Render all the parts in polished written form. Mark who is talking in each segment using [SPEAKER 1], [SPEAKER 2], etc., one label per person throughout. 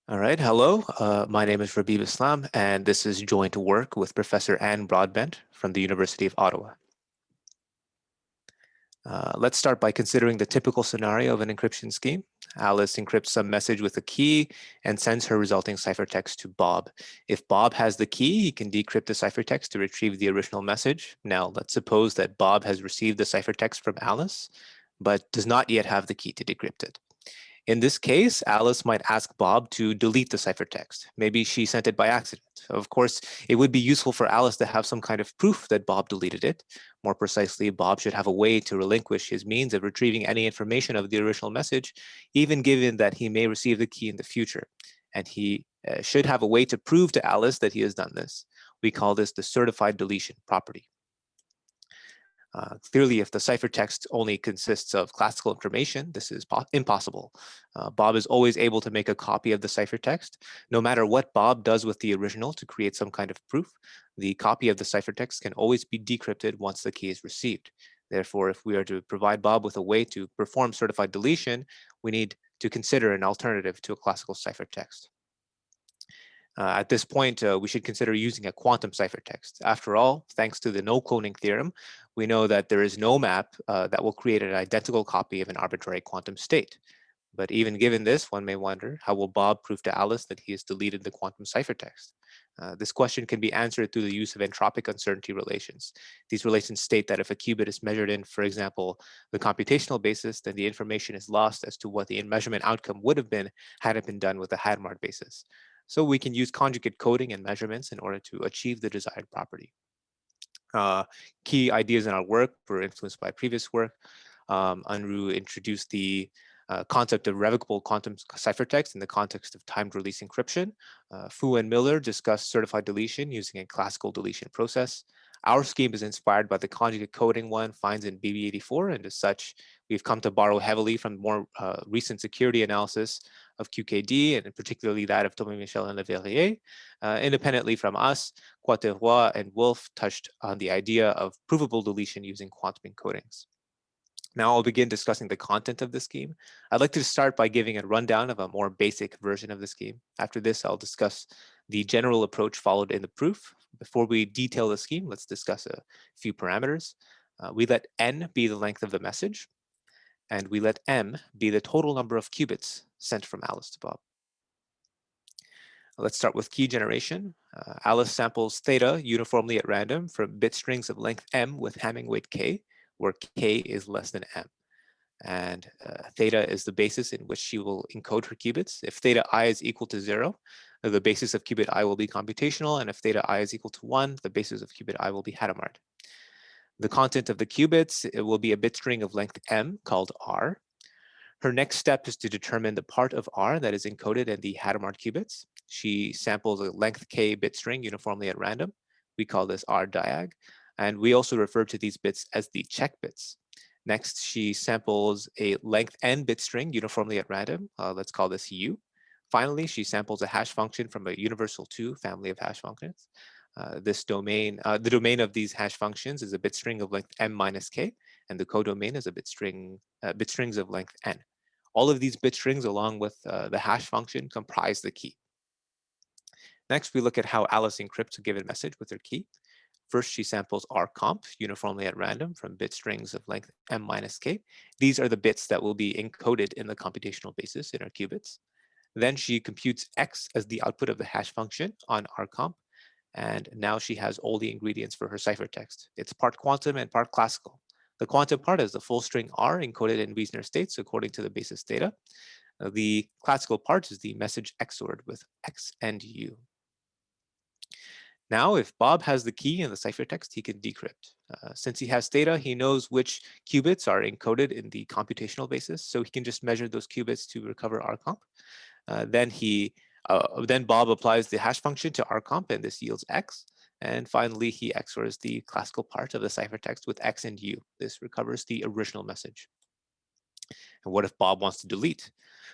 [SPEAKER 1] All right, hello. My name is Rabib Islam, and this is Joint Work with Professor Anne Broadbent from the University of Ottawa. Let's start by considering the typical scenario of an encryption scheme. Alice encrypts some message with a key and sends her resulting ciphertext to Bob. If Bob has the key, he can decrypt the ciphertext to retrieve the original message. Now, let's suppose that Bob has received the ciphertext from Alice, but does not yet have the key to decrypt it. In this case, Alice might ask Bob to delete the ciphertext. Maybe she sent it by accident. Of course, it would be useful for Alice to have some kind of proof that Bob deleted it. More precisely, Bob should have a way to relinquish his means of retrieving any information of the original message, even given that he may receive the key in the future. And he should have a way to prove to Alice that he has done this. We call this the certified deletion property. Clearly, if the ciphertext only consists of classical information, this is impossible. Bob is always able to make a copy of the ciphertext. No matter what Bob does with the original to create some kind of proof, the copy of the ciphertext can always be decrypted once the key is received. Therefore, if we are to provide Bob with a way to perform certified deletion, we need to consider an alternative to a classical ciphertext. At this point, we should consider using a quantum ciphertext. After all, thanks to the no-cloning theorem, we know that there is no map that will create an identical copy of an arbitrary quantum state. But even given this, one may wonder, how will Bob prove to Alice that he has deleted the quantum ciphertext? This question can be answered through the use of entropic uncertainty relations. These relations state that if a qubit is measured in, for example, the computational basis, then the information is lost as to what the measurement outcome would have been had it been done with the Hadamard basis. So we can use conjugate coding and measurements in order to achieve the desired property. Key ideas in our work were influenced by previous work. Unruh introduced the concept of revocable quantum ciphertext in the context of timed release encryption. Fu and Miller discussed certified deletion using a classical deletion process. Our scheme is inspired by the conjugate coding one finds in BB84, and as such, we've come to borrow heavily from more recent security analysis of QKD, and particularly that of Thomas Michel and Leverrier. Independently from us, Quaterroy and Wolf touched on the idea of provable deletion using quantum encodings. Now I'll begin discussing the content of the scheme. I'd like to start by giving a rundown of a more basic version of the scheme. After this, I'll discuss the general approach followed in the proof. Before we detail the scheme, let's discuss a few parameters. We let n be the length of the message, and we let m be the total number of qubits sent from Alice to Bob. Let's start with key generation. Alice samples theta uniformly at random from bit strings of length m with Hamming weight k, where k is less than m. And theta is the basis in which she will encode her qubits. If theta I is equal to 0, the basis of qubit I will be computational, and if theta I is equal to 1, the basis of qubit I will be Hadamard. The content of the qubits, it will be a bit string of length m called r. Her next step is to determine the part of r that is encoded in the Hadamard qubits. She samples a length k bit string uniformly at random. We call this r diag, and we also refer to these bits as the check bits. Next, she samples a length n bit string uniformly at random. Let's call this u. Finally, she samples a hash function from a universal 2 family of hash functions. The domain of these hash functions is a bit string of length m minus k, and the codomain is a bit strings of length n. All of these bit strings, along with the hash function, comprise the key. Next, we look at how Alice encrypts a given message with her key. First, she samples rcomp uniformly at random from bit strings of length m minus k. These are the bits that will be encoded in the computational basis in her qubits. Then she computes x as the output of the hash function on rcomp, and now she has all the ingredients for her ciphertext. It's part quantum and part classical. The quantum part is the full string r encoded in Wiesner states according to the basis data. The classical part is the message XORed with x and u. Now, if Bob has the key in the ciphertext, he can decrypt. Since he has theta, he knows which qubits are encoded in the computational basis, so he can just measure those qubits to recover rcomp. Then Bob applies the hash function to rcomp, and this yields x. And finally, he XORs the classical part of the ciphertext with x and u. This recovers the original message. And what if Bob wants to delete?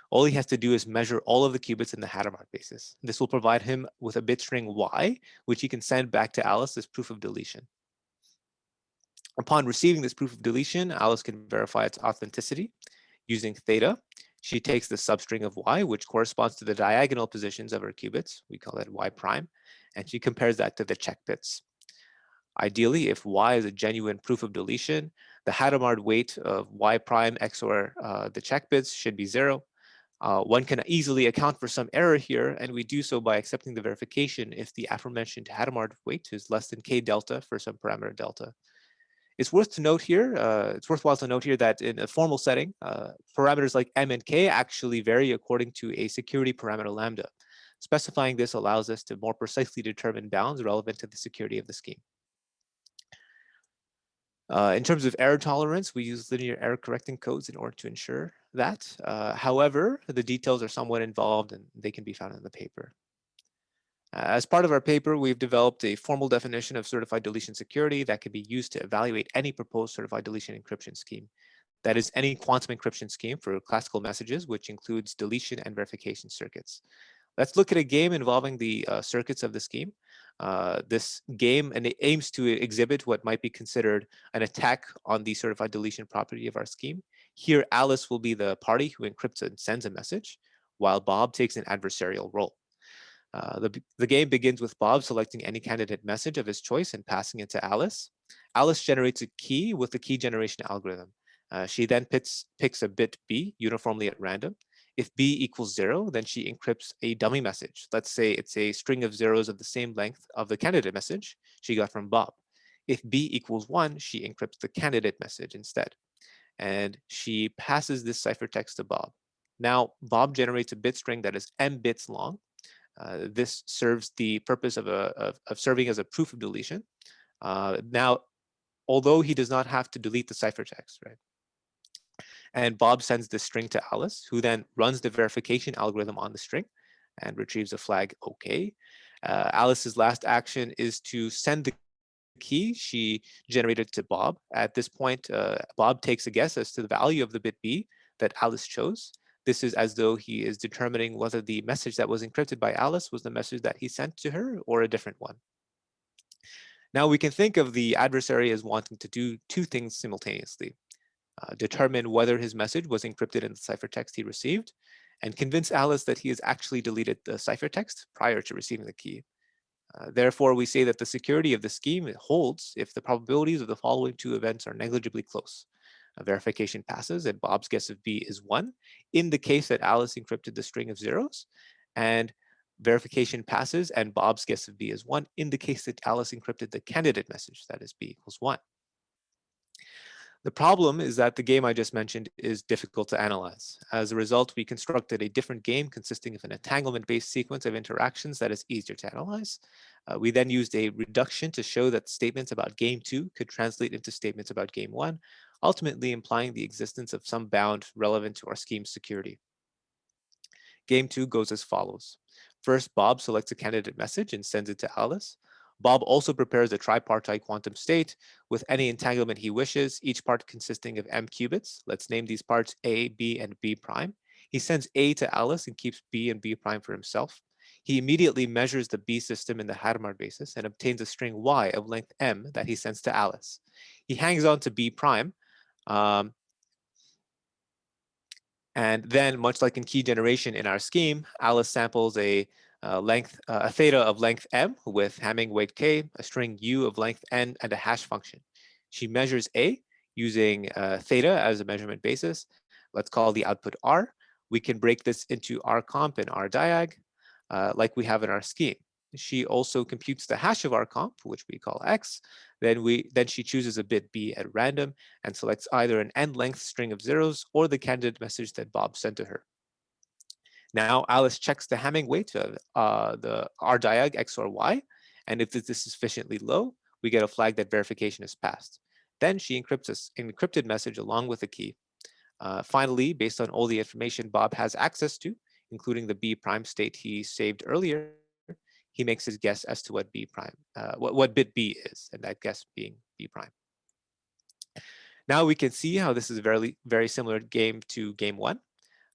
[SPEAKER 1] All he has to do is measure all of the qubits in the Hadamard basis. This will provide him with a bit string y, which he can send back to Alice as proof of deletion. Upon receiving this proof of deletion, Alice can verify its authenticity. Using theta, She takes the substring of y, which corresponds to the diagonal positions of her qubits. We call that y prime. And she compares that to the check bits. Ideally, if y is a genuine proof of deletion, the Hadamard weight of y prime XOR the check bits should be 0. One can easily account for some error here, and we do so by accepting the verification if the aforementioned Hadamard weight is less than k delta for some parameter delta. It's worthwhile to note here that in a formal setting, parameters like m and k actually vary according to a security parameter lambda. Specifying this allows us to more precisely determine bounds relevant to the security of the scheme. In terms of error tolerance, we use linear error correcting codes in order to ensure that. However, the details are somewhat involved and they can be found in the paper. As part of our paper, we've developed a formal definition of certified deletion security that can be used to evaluate any proposed certified deletion encryption scheme. That is any quantum encryption scheme for classical messages, which includes deletion and verification circuits. Let's look at a game involving the circuits of the scheme. This game aims to exhibit what might be considered an attack on the certified deletion property of our scheme. Here, Alice will be the party who encrypts and sends a message, while Bob takes an adversarial role. The game begins with Bob selecting any candidate message of his choice and passing it to Alice. Alice generates a key with the key generation algorithm. She then picks a bit B uniformly at random. If B equals 0, then she encrypts a dummy message. Let's say it's a string of zeros of the same length of the candidate message she got from Bob. If B equals 1, she encrypts the candidate message instead. And she passes this ciphertext to Bob. Now, Bob generates a bit string that is m bits long. This serves the purpose of serving as a proof of deletion. Now, although he does not have to delete the ciphertext, right? And Bob sends this string to Alice, who then runs the verification algorithm on the string and retrieves a flag OK. Alice's last action is to send the key she generated to Bob. At this point, Bob takes a guess as to the value of the bit B that Alice chose. This is as though he is determining whether the message that was encrypted by Alice was the message that he sent to her or a different one. Now we can think of the adversary as wanting to do two things simultaneously. Determine whether his message was encrypted in the ciphertext he received, and convince Alice that he has actually deleted the ciphertext prior to receiving the key. Therefore, we say that the security of the scheme holds if the probabilities of the following two events are negligibly close. A verification passes and Bob's guess of B is 1 in the case that Alice encrypted the string of zeros, and verification passes and Bob's guess of B is 1 in the case that Alice encrypted the candidate message, that is B equals 1. The problem is that the game I just mentioned is difficult to analyze. As a result, we constructed a different game consisting of an entanglement-based sequence of interactions that is easier to analyze. We then used a reduction to show that statements about game 2 could translate into statements about game 1, ultimately implying the existence of some bound relevant to our scheme's security. Game 2 goes as follows. First, Bob selects a candidate message and sends it to Alice. Bob also prepares a tripartite quantum state with any entanglement he wishes, each part consisting of m qubits. Let's name these parts A, B, and B prime. He sends A to Alice and keeps B and B prime for himself. He immediately measures the B system in the Hadamard basis and obtains a string Y of length m that he sends to Alice. He hangs on to B prime, and then, much like in key generation in our scheme, Alice samples a theta of length m with Hamming weight k, a string u of length n, and a hash function. She measures A using theta as a measurement basis. Let's call the output R. We can break this into rcomp and rdiag, like we have in our scheme. She also computes the hash of rcomp, which we call x. Then she chooses a bit B at random and selects either an n-length string of zeros or the candidate message that Bob sent to her. Now Alice checks the Hamming weight of the rdiag XOR y, and if this is sufficiently low, we get a flag that verification is passed. Then she encrypts an encrypted message along with a key. Finally, based on all the information Bob has access to, including the B prime state he saved earlier, he makes his guess as to what B prime, what bit B is, and that guess being B prime. Now we can see how this is a very similar game to game 1.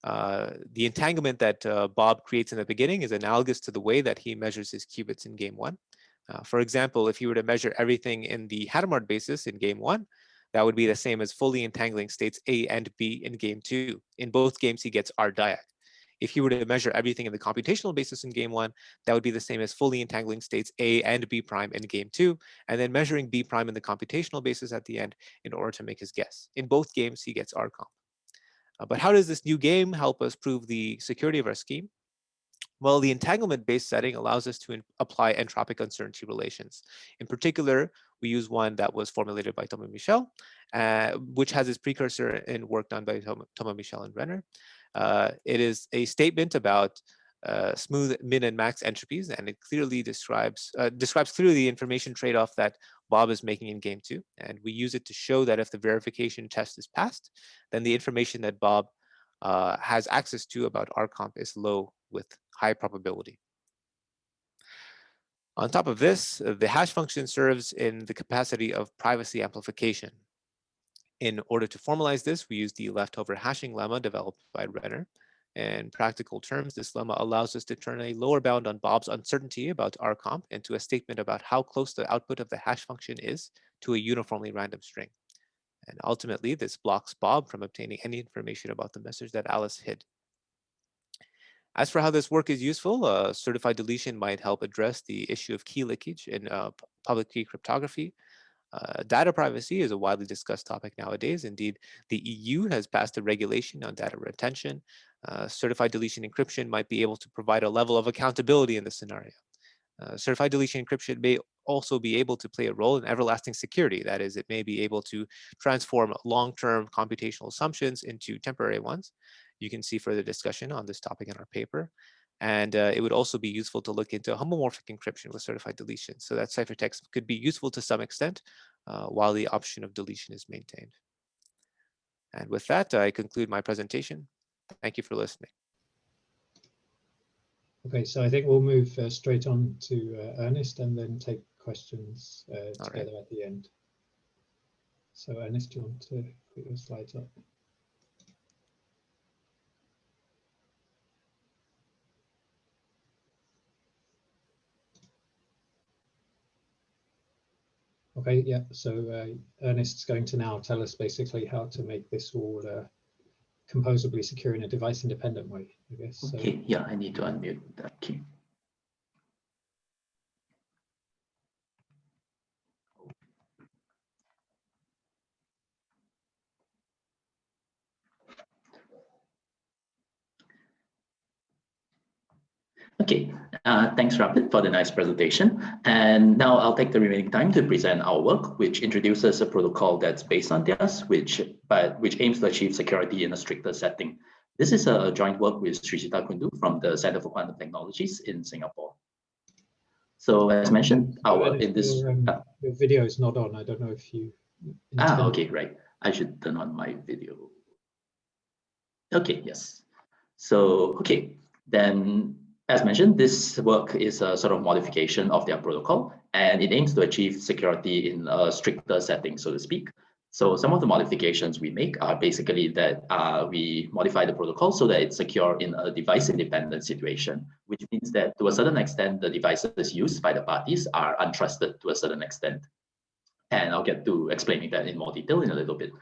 [SPEAKER 1] The entanglement that Bob creates in the beginning is analogous to the way that he measures his qubits in game 1. For example, if he were to measure everything in the Hadamard basis in game 1, that would be the same as fully entangling states A and B in game 2. In both games, he gets R diac. If he were to measure everything in the computational basis in game 1, that would be the same as fully entangling states A and B prime in game 2, and then measuring B prime in the computational basis at the end in order to make his guess. In both games, he gets R comp. But how does this new game help us prove the security of our scheme? Well, the entanglement-based setting allows us to apply entropic uncertainty relations. In particular, we use one that was formulated by Thomas Michel, which has its precursor in work done by Thomas Michel and Renner. It is a statement about smooth min and max entropies, and it clearly describes clearly the information trade-off that Bob is making in game 2. And we use it to show that if the verification test is passed, then the information that Bob has access to about RComp is low with high probability. On top of this, the hash function serves in the capacity of privacy amplification. In order to formalize this, we use the leftover hashing lemma developed by Renner. In practical terms, this lemma allows us to turn a lower bound on Bob's uncertainty about RComp into a statement about how close the output of the hash function is to a uniformly random string. And ultimately, this blocks Bob from obtaining any information about the message that Alice hid. As for how this work is useful, certified deletion might help address the issue of key leakage in public key cryptography. Data privacy is a widely discussed topic nowadays. Indeed, the EU has passed a regulation on data retention. Certified deletion encryption might be able to provide a level of accountability in this scenario. Certified deletion encryption may also be able to play a role in everlasting security. That is, it may be able to transform long-term computational assumptions into temporary ones. You can see further discussion on this topic in our paper. And it would also be useful to look into homomorphic encryption with certified deletion, so that ciphertext could be useful to some extent while the option of deletion is maintained. And with that, I conclude my presentation. Thank you for listening.
[SPEAKER 2] Okay, so I think we'll move straight on to Ernest and then take questions together at the end. So Ernest, do you want to put your slides up? Okay, yeah, so Ernest's going to now tell us basically how to make this all composably secure in a device-independent way, I guess.
[SPEAKER 3] Okay, so, yeah, I need to unmute that key. Okay, thanks, Rabib, for the nice presentation. And now I'll take the remaining time to present our work, which introduces a protocol that's based on theirs, which aims to achieve security in a stricter setting. This is a joint work with Srijita Kundu from the Center for Quantum Technologies in Singapore. So as mentioned,
[SPEAKER 2] your video is not on. I don't know if you
[SPEAKER 3] okay, right. I should turn on my video. Okay, yes. So, okay, then as mentioned, this work is a sort of modification of their protocol, and it aims to achieve security in a stricter setting, so to speak. So some of the modifications we make are basically that we modify the protocol so that it's secure in a device-independent situation, which means that to a certain extent, the devices used by the parties are untrusted to a certain extent. And I'll get to explaining that in more detail in a little bit.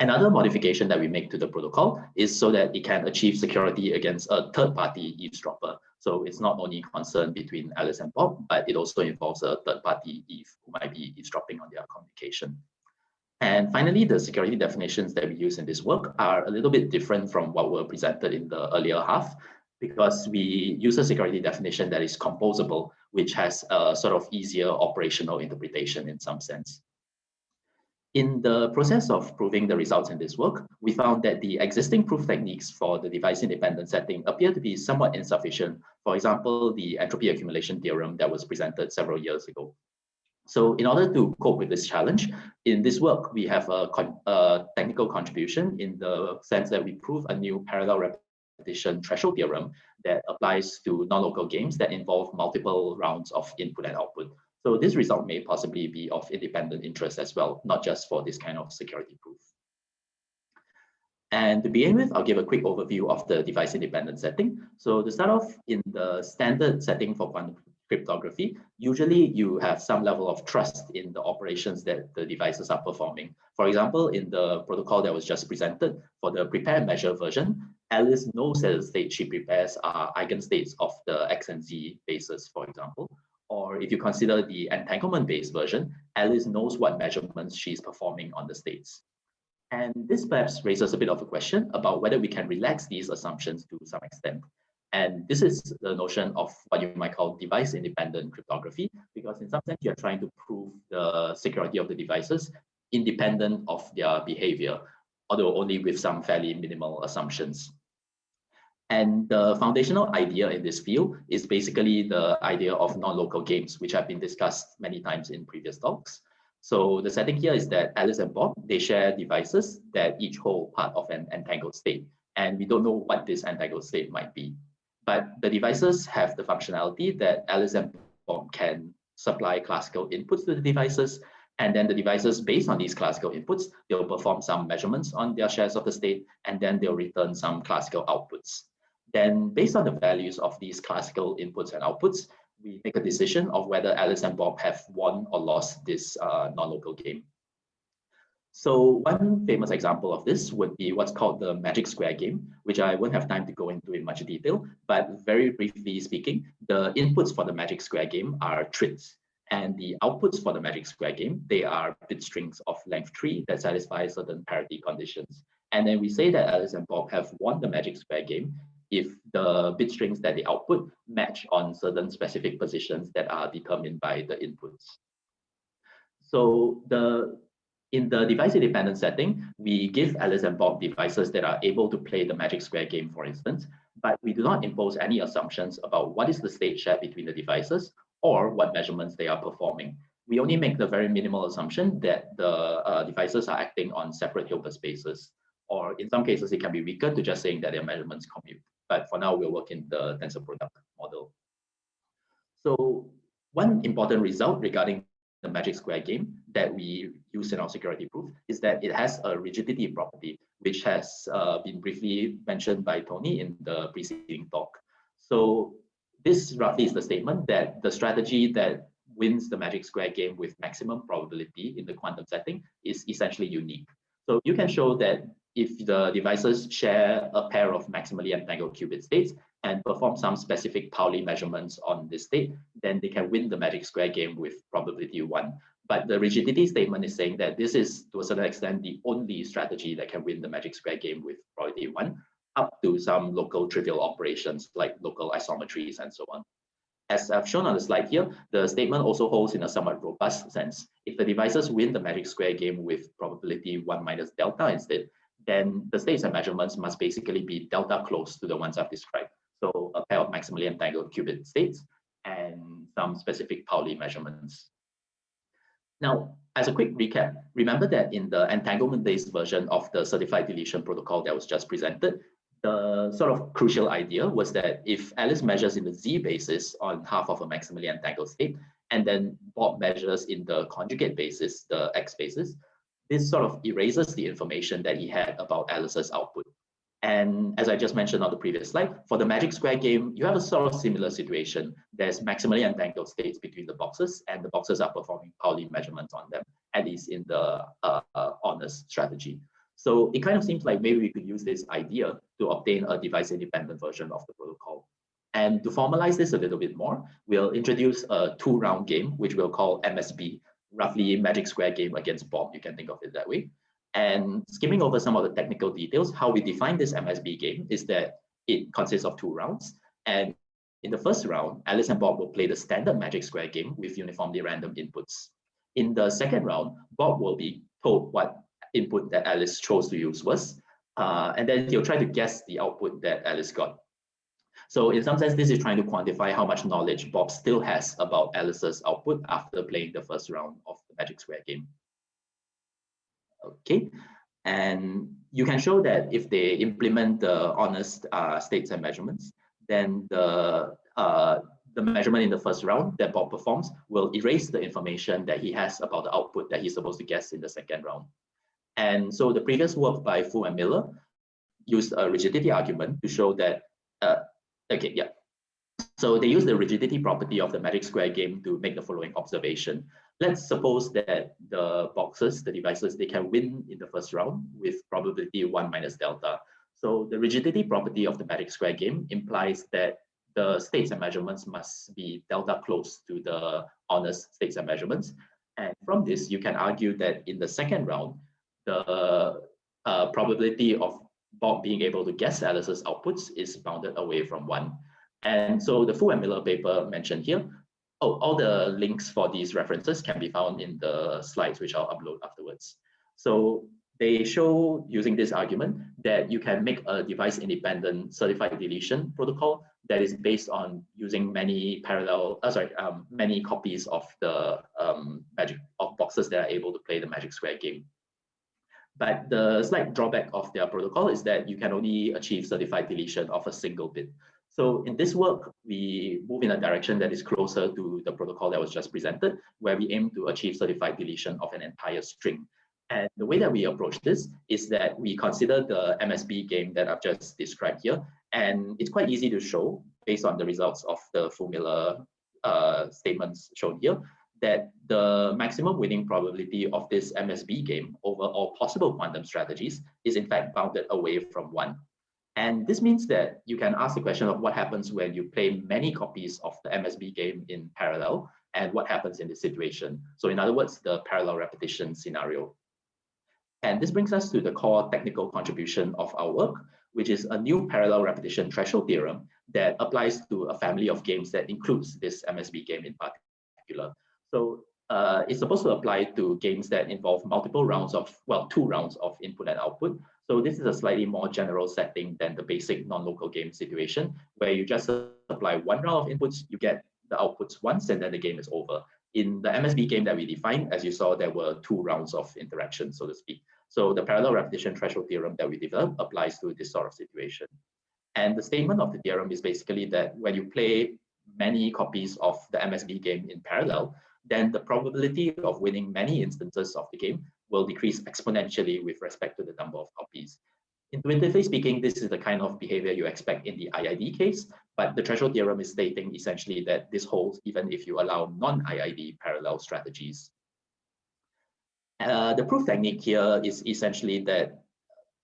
[SPEAKER 3] Another modification that we make to the protocol is so that it can achieve security against a third-party eavesdropper. So it's not only concerned between Alice and Bob, but it also involves a third-party Eve who might be eavesdropping on their communication. And finally, the security definitions that we use in this work are a little bit different from what were presented in the earlier half, because we use a security definition that is composable, which has a sort of easier operational interpretation in some sense. In the process of proving the results in this work, we found that the existing proof techniques for the device-independent setting appear to be somewhat insufficient. For example, the entropy accumulation theorem that was presented several years ago. So in order to cope with this challenge, in this work, we have a technical contribution in the sense that we prove a new parallel repetition threshold theorem that applies to non-local games that involve multiple rounds of input and output. So this result may possibly be of independent interest as well, not just for this kind of security proof. And to begin with, I'll give a quick overview of the device-independent setting. So to start off, in the standard setting for cryptography, usually you have some level of trust in the operations that the devices are performing. For example, in the protocol that was just presented, for the prepare and measure version, Alice knows that the state she prepares are eigenstates of the X and Z bases, for example. Or if you consider the entanglement-based version, Alice knows what measurements she's performing on the states. And this perhaps raises a bit of a question about whether we can relax these assumptions to some extent. And this is the notion of what you might call device-independent cryptography, because in some sense, you're trying to prove the security of the devices independent of their behavior, although only with some fairly minimal assumptions. And the foundational idea in this field is basically the idea of non-local games, which have been discussed many times in previous talks. So the setting here is that Alice and Bob, they share devices that each hold part of an entangled state. And we don't know what this entangled state might be. But the devices have the functionality that Alice and Bob can supply classical inputs to the devices. And then the devices, based on these classical inputs, they'll perform some measurements on their shares of the state, and then they'll return some classical outputs. Then based on the values of these classical inputs and outputs, we make a decision of whether Alice and Bob have won or lost this non-local game. So one famous example of this would be what's called the magic square game, which I won't have time to go into in much detail, but very briefly speaking, the inputs for the magic square game are trits, and the outputs for the magic square game, they are bit strings of length 3 that satisfy certain parity conditions. And then we say that Alice and Bob have won the magic square game if the bit strings that they output match on certain specific positions that are determined by the inputs. So in the device-independent setting, we give Alice and Bob devices that are able to play the magic square game, for instance, but we do not impose any assumptions about what is the state shared between the devices or what measurements they are performing. We only make the very minimal assumption that the devices are acting on separate Hilbert spaces, or in some cases, it can be weaker to just saying that their measurements commute. But for now, we'll work in the tensor product model. So one important result regarding the magic square game that we use in our security proof is that it has a rigidity property, which has been briefly mentioned by Tony in the preceding talk. So this roughly is the statement that the strategy that wins the magic square game with maximum probability in the quantum setting is essentially unique. So you can show that if the devices share a pair of maximally entangled qubit states and perform some specific Pauli measurements on this state, then they can win the magic square game with probability 1. But the rigidity statement is saying that this is, to a certain extent, the only strategy that can win the magic square game with probability 1, up to some local trivial operations like local isometries and so on. As I've shown on the slide here, the statement also holds in a somewhat robust sense. If the devices win the magic square game with probability 1 minus delta instead, then the states and measurements must basically be delta close to the ones I've described. So a pair of maximally entangled qubit states and some specific Pauli measurements. Now, as a quick recap, remember that in the entanglement-based version of the certified deletion protocol that was just presented, the sort of crucial idea was that if Alice measures in the Z basis on half of a maximally entangled state, and then Bob measures in the conjugate basis, the X basis, this sort of erases the information that he had about Alice's output. And as I just mentioned on the previous slide, for the magic square game, you have a sort of similar situation. There's maximally entangled states between the boxes, and the boxes are performing Pauli measurements on them, at least in the honest strategy. So it kind of seems like maybe we could use this idea to obtain a device-independent version of the protocol. And to formalize this a little bit more, we'll introduce a 2-round game, which we'll call MSB, roughly magic square game against Bob. You can think of it that way. And skimming over some of the technical details, how we define this MSB game is that it consists of 2 rounds. And in the first round, Alice and Bob will play the standard magic square game with uniformly random inputs. In the second round, Bob will be told what input that Alice chose to use was, and then he'll try to guess the output that Alice got. So in some sense, this is trying to quantify how much knowledge Bob still has about Alice's output after playing the first round of the magic square game. Okay, and you can show that if they implement the honest states and measurements, then the measurement in the first round that Bob performs will erase the information that he has about the output that he's supposed to guess in the second round. And so the previous work by Fu and Miller used a rigidity argument to show that, So they use the rigidity property of the magic square game to make the following observation. Let's suppose that the boxes, the devices, they can win in the first round with probability 1 minus delta. So the rigidity property of the magic square game implies that the states and measurements must be delta close to the honest states and measurements. And from this, you can argue that in the second round, the probability of Bob being able to guess Alice's outputs is bounded away from 1. And so the Fu and Miller paper mentioned here, all the links for these references can be found in the slides, which I'll upload afterwards. So they show, using this argument, that you can make a device-independent certified deletion protocol that is based on using many many copies of the boxes that are able to play the magic square game. But the slight drawback of their protocol is that you can only achieve certified deletion of a single bit. So in this work, we move in a direction that is closer to the protocol that was just presented, where we aim to achieve certified deletion of an entire string. And the way that we approach this is that we consider the MSB game that I've just described here. And it's quite easy to show, based on the results of the Fu-Miller statements shown here, that the maximum winning probability of this MSB game over all possible quantum strategies is in fact bounded away from 1. And this means that you can ask the question of what happens when you play many copies of the MSB game in parallel, and what happens in this situation. So in other words, the parallel repetition scenario. And this brings us to the core technical contribution of our work, which is a new parallel repetition threshold theorem that applies to a family of games that includes this MSB game in particular. So it's supposed to apply to games that involve multiple rounds of, well, 2 rounds of input and output. So this is a slightly more general setting than the basic non-local game situation, where you just apply 1 round of inputs, you get the outputs once, and then the game is over. In the MSB game that we defined, as you saw, there were 2 rounds of interaction, so to speak. So the parallel repetition threshold theorem that we developed applies to this sort of situation. And the statement of the theorem is basically that when you play many copies of the MSB game in parallel, then the probability of winning many instances of the game will decrease exponentially with respect to the number of copies. Intuitively speaking, this is the kind of behavior you expect in the IID case, but the threshold theorem is stating essentially that this holds even if you allow non-IID parallel strategies. The proof technique here is essentially that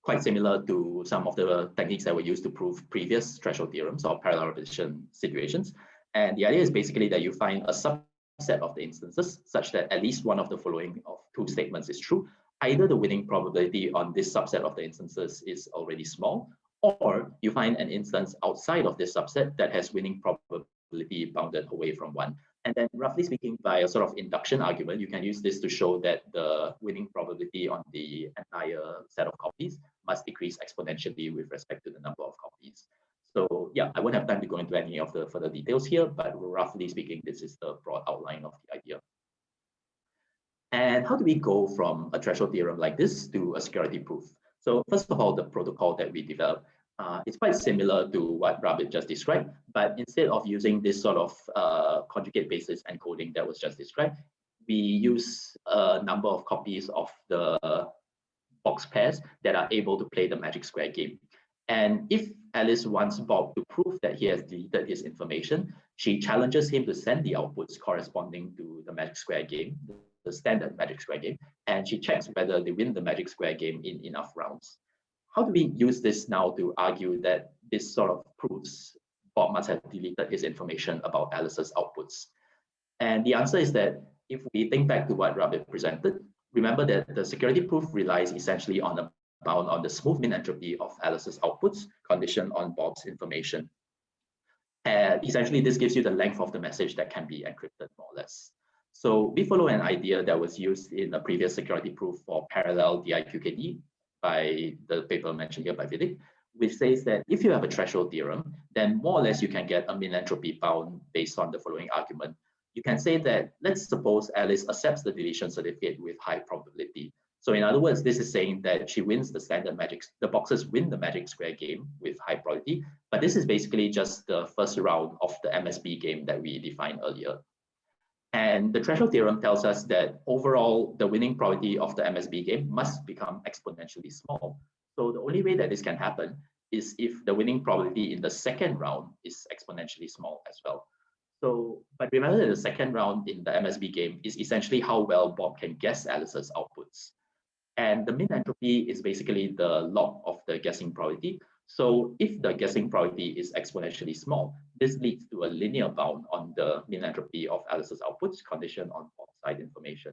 [SPEAKER 3] quite similar to some of the techniques that were used to prove previous threshold theorems or parallel repetition situations. And the idea is basically that you find a subset of the instances such that at least one of the following of 2 statements is true. Either the winning probability on this subset of the instances is already small, or you find an instance outside of this subset that has winning probability bounded away from 1. And then roughly speaking, by a sort of induction argument, you can use this to show that the winning probability on the entire set of copies must decrease exponentially with respect to the number of copies. So yeah, I won't have time to go into any of the further details here, but roughly speaking, this is the broad outline of the idea. And how do we go from a threshold theorem like this to a security proof? So first of all, the protocol that we developed, it's quite similar to what Rabib just described, but instead of using this sort of conjugate basis encoding that was just described, we use a number of copies of the box pairs that are able to play the magic square game. And if Alice wants Bob to prove that he has deleted his information, she challenges him to send the outputs corresponding to the magic square game, the standard magic square game, and she checks whether they win the magic square game in enough rounds. How do we use this now to argue that this sort of proves Bob must have deleted his information about Alice's outputs? And the answer is that if we think back to what Rabib presented, remember that the security proof relies essentially on a bound on the smooth mean entropy of Alice's outputs conditioned on Bob's information. And essentially, this gives you the length of the message that can be encrypted, more or less. So we follow an idea that was used in a previous security proof for parallel DIQKD by the paper mentioned here by Vidit, which says that if you have a threshold theorem, then more or less you can get a mean entropy bound based on the following argument. You can say that, let's suppose Alice accepts the deletion certificate with high probability. So in other words, this is saying that she wins the standard magic, the boxes win the magic square game with high probability, but this is basically just the first round of the MSB game that we defined earlier. And the threshold theorem tells us that overall, the winning probability of the MSB game must become exponentially small. So the only way that this can happen is if the winning probability in the second round is exponentially small as well. So, but remember that the second round in the MSB game is essentially how well Bob can guess Alice's outputs. And the mean entropy is basically the log of the guessing probability. So if the guessing probability is exponentially small, this leads to a linear bound on the mean entropy of Alice's outputs conditioned on Bob's side information.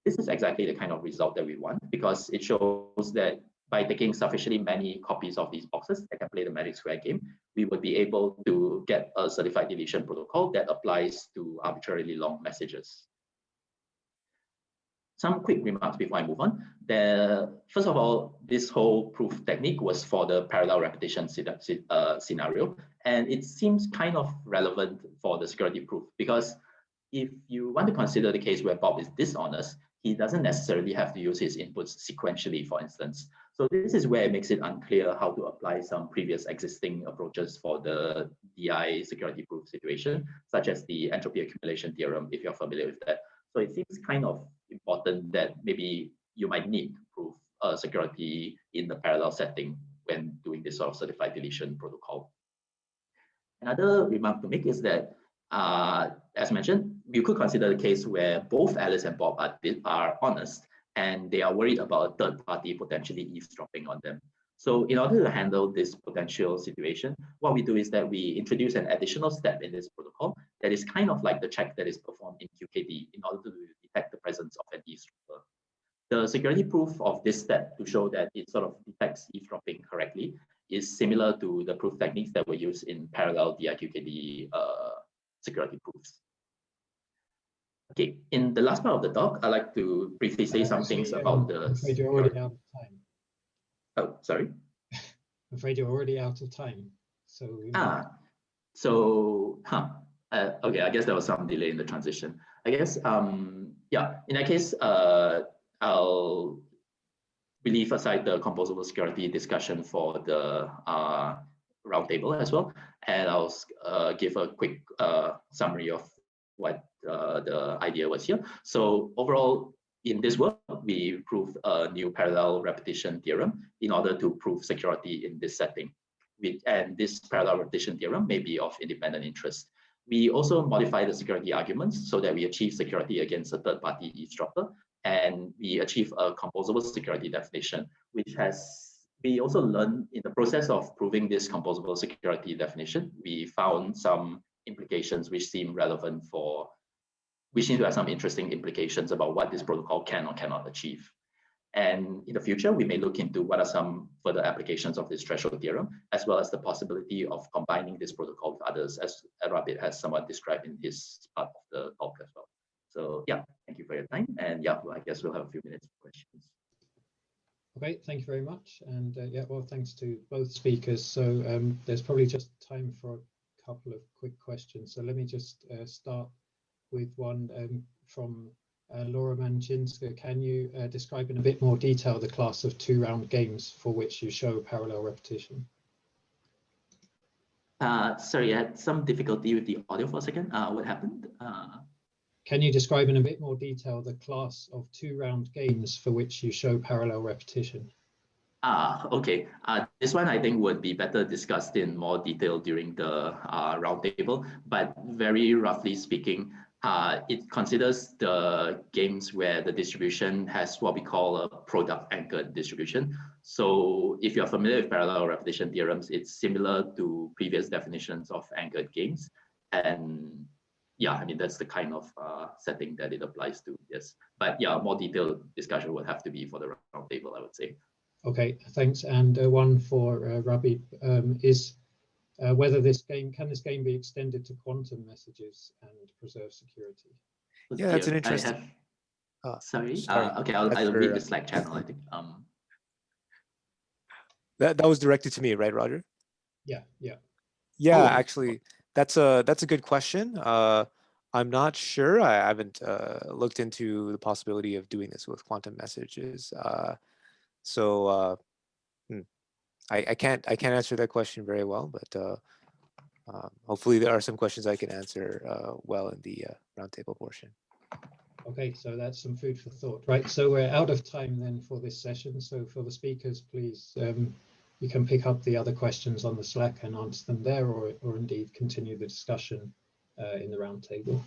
[SPEAKER 3] This is exactly the kind of result that we want, because it shows that by taking sufficiently many copies of these boxes that can play the magic square game, we would be able to get a certified deletion protocol that applies to arbitrarily long messages. Some quick remarks before I move on. First of all, this whole proof technique was for the parallel repetition scenario, and it seems kind of relevant for the security proof, because if you want to consider the case where Bob is dishonest, he doesn't necessarily have to use his inputs sequentially, for instance. So this is where it makes it unclear how to apply some previous existing approaches for the DI security proof situation, such as the entropy accumulation theorem, if you're familiar with that. So it seems kind of important that maybe you might need to prove security in the parallel setting when doing this sort of certified deletion protocol. Another remark to make is that, as mentioned, you could consider the case where both Alice and Bob are honest and they are worried about a third party potentially eavesdropping on them. So in order to handle this potential situation, what we do is that we introduce an additional step in this protocol that is kind of like the check that is performed in QKD in order to detect the presence of an eavesdropper. The security proof of this step to show that it sort of detects eavesdropping correctly is similar to the proof techniques that were used in parallel DIQKD security proofs. Okay, in the last part of the talk, I'd like to briefly say some things about the...
[SPEAKER 2] I'm afraid you're already out of time.
[SPEAKER 3] Oh, sorry?
[SPEAKER 2] I'm afraid you're already out of time. So
[SPEAKER 3] okay, I guess there was some delay in the transition. I guess, yeah, in that case, I'll leave aside the composable security discussion for the roundtable as well, and I'll give a quick summary of what the idea was here. So overall, in this work, we proved a new parallel repetition theorem in order to prove security in this setting. And this parallel repetition theorem may be of independent interest. We also modify the security arguments so that we achieve security against a third-party eavesdropper, and we achieve a composable security definition, which we also learned in the process of proving this composable security definition, we found some implications which seem relevant which seem to have some interesting implications about what this protocol can or cannot achieve. And in the future, we may look into what are some further applications of this threshold theorem, as well as the possibility of combining this protocol with others, as Rabib has somewhat described in his part of the talk as well. So yeah, thank you for your time. And yeah, I guess we'll have a few minutes for questions.
[SPEAKER 2] Okay, thank you very much. And yeah, well, thanks to both speakers. So there's probably just time for a couple of quick questions. So let me just start with one from Laura Manchinska. Can you describe in a bit more detail the class of two-round games for which you show parallel repetition?
[SPEAKER 3] Sorry, I had some difficulty with the audio for a second. What happened?
[SPEAKER 2] Can you describe in a bit more detail the class of two-round games for which you show parallel repetition?
[SPEAKER 3] Okay. This one I think would be better discussed in more detail during the roundtable, but very roughly speaking, it considers the games where the distribution has what we call a product anchored distribution. So if you're familiar with parallel repetition theorems, it's similar to previous definitions of anchored games. And yeah, I mean, that's the kind of setting that it applies to, yes. But yeah, more detailed discussion would have to be for the roundtable, I would say.
[SPEAKER 2] Okay, thanks. And one for Rabib is whether this game can be extended to quantum messages and preserve security?
[SPEAKER 1] Yeah, that's an interesting.
[SPEAKER 3] Sorry. Okay, I'll read the Slack channel. I think.
[SPEAKER 1] That was directed to me, right, Roger?
[SPEAKER 2] Yeah.
[SPEAKER 1] Yeah, actually, that's a good question. I'm not sure. I haven't looked into the possibility of doing this with quantum messages. So I can't answer that question very well, but hopefully there are some questions I can answer well in the roundtable portion.
[SPEAKER 2] Okay, so that's some food for thought, right? So we're out of time then for this session. So for the speakers, please you can pick up the other questions on the Slack and answer them there, or indeed continue the discussion in the roundtable.